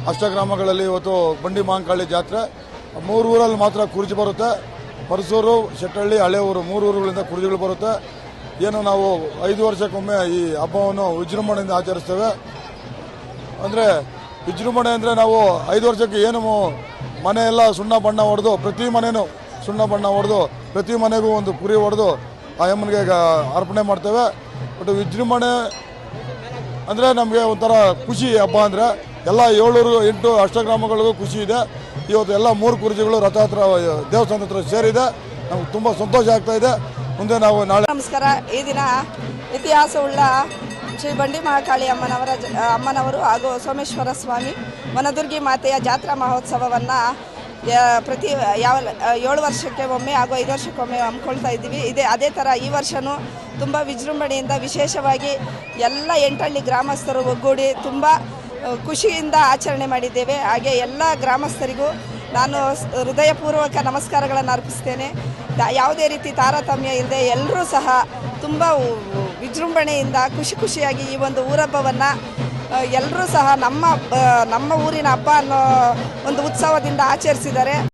ಅಷ್ಟಗ್ರಾಮಗಳಲ್ಲಿ ಇವತ್ತು ಬಂಡಿ ಮಹಾಕಾಳಿ ಜಾತ್ರೆ 3 ಊರಲ್ಲಿ ಮಾತ್ರ ಕುರ್ಜಿ ಬರುತ್ತೆ. ಪರಸೂರು, ಶೆಟ್ಟಹಳ್ಳಿ, ಹಳೆ ಊರು 3 ಊರುಗಳಿಂದ ಕುರ್ಜಿಗಳು ಬರುತ್ತೆ. ಏನು ನಾವು 5 ವರ್ಷಕ್ಕೊಮ್ಮೆ ಈ ಹಬ್ಬವನ್ನು ವಿಜೃಂಭಣೆಯಿಂದ ಆಚರಿಸ್ತೇವೆ. ಅಂದರೆ ವಿಜೃಂಭಣೆ ಅಂದರೆ ನಾವು 5 ವರ್ಷಕ್ಕೆ ಏನು ಮನೆ ಎಲ್ಲ ಸುಣ್ಣ ಬಣ್ಣ ಹೊಡೆದು ಪ್ರತಿ ಮನೆಯೂ ಸುಣ್ಣ ಬಣ್ಣ ಹೊಡೆದು ಪ್ರತಿ ಮನೆಗೂ ಒಂದು ಕುರಿ ಹೊಡೆದು ಆ ಅಮ್ಮನಿಗೆ ಅರ್ಪಣೆ ಮಾಡ್ತೇವೆ. ಬಟ್ ವಿಜೃಂಭಣೆ ಅಂದರೆ ನಮಗೆ ಒಂಥರ ಖುಷಿ ಹಬ್ಬ. ಅಂದರೆ ಎಲ್ಲ 7-8 ಅಷ್ಟಗ್ರಾಮಗಳಿಗೂ ಖುಷಿ ಇದೆ. ಇವತ್ತು ಎಲ್ಲ 3 ಕುರ್ಜಿಗಳು ರಥ ಹತ್ರ ದೇವಸ್ಥಾನದ ಹತ್ರ ಸೇರಿದೆ. ನಮ್ಗೆ ತುಂಬ ಸಂತೋಷ ಆಗ್ತಾ ಇದೆ. ಮುಂದೆ ನಾವು ನಾಳೆ ನಮಸ್ಕಾರ. ಈ ದಿನ ಇತಿಹಾಸವುಳ್ಳ ಶ್ರೀ ಬಂಡಿ ಮಹಾಕಾಳಿ ಅಮ್ಮನವರು ಹಾಗೂ ಸೋಮೇಶ್ವರ ಸ್ವಾಮಿ ವನದುರ್ಗಿ ಮಾತೆಯ ಜಾತ್ರಾ ಮಹೋತ್ಸವವನ್ನು ಪ್ರತಿ 7 ವರ್ಷಕ್ಕೆ ಒಮ್ಮೆ ಹಾಗೂ 5 ವರ್ಷಕ್ಕೊಮ್ಮೆ ಹಮ್ಮಿಕೊಳ್ತಾ ಇದ್ದೀವಿ. ಅದೇ ಥರ ಈ ವರ್ಷವೂ ತುಂಬ ವಿಜೃಂಭಣೆಯಿಂದ ವಿಶೇಷವಾಗಿ ಎಲ್ಲ 8 ಹಳ್ಳಿ ಗ್ರಾಮಸ್ಥರು ಒಗ್ಗೂಡಿ ತುಂಬ ಖುಷಿಯಿಂದ ಆಚರಣೆ ಮಾಡಿದ್ದೇವೆ. ಹಾಗೆ ಎಲ್ಲ ಗ್ರಾಮಸ್ಥರಿಗೂ ನಾನು ಹೃದಯಪೂರ್ವಕ ನಮಸ್ಕಾರಗಳನ್ನು ಅರ್ಪಿಸ್ತೇನೆ. ಯಾವುದೇ ರೀತಿ ತಾರತಮ್ಯ ಇಲ್ಲದೆ ಎಲ್ಲರೂ ಸಹ ತುಂಬ ವಿಜೃಂಭಣೆಯಿಂದ ಖುಷಿಯಾಗಿ ಈ ಒಂದು ಊರಹಬ್ಬವನ್ನು ಎಲ್ಲರೂ ಸಹ ನಮ್ಮ ಊರಿನ ಹಬ್ಬ ಅನ್ನೋ ಒಂದು ಉತ್ಸವದಿಂದ ಆಚರಿಸಿದ್ದಾರೆ.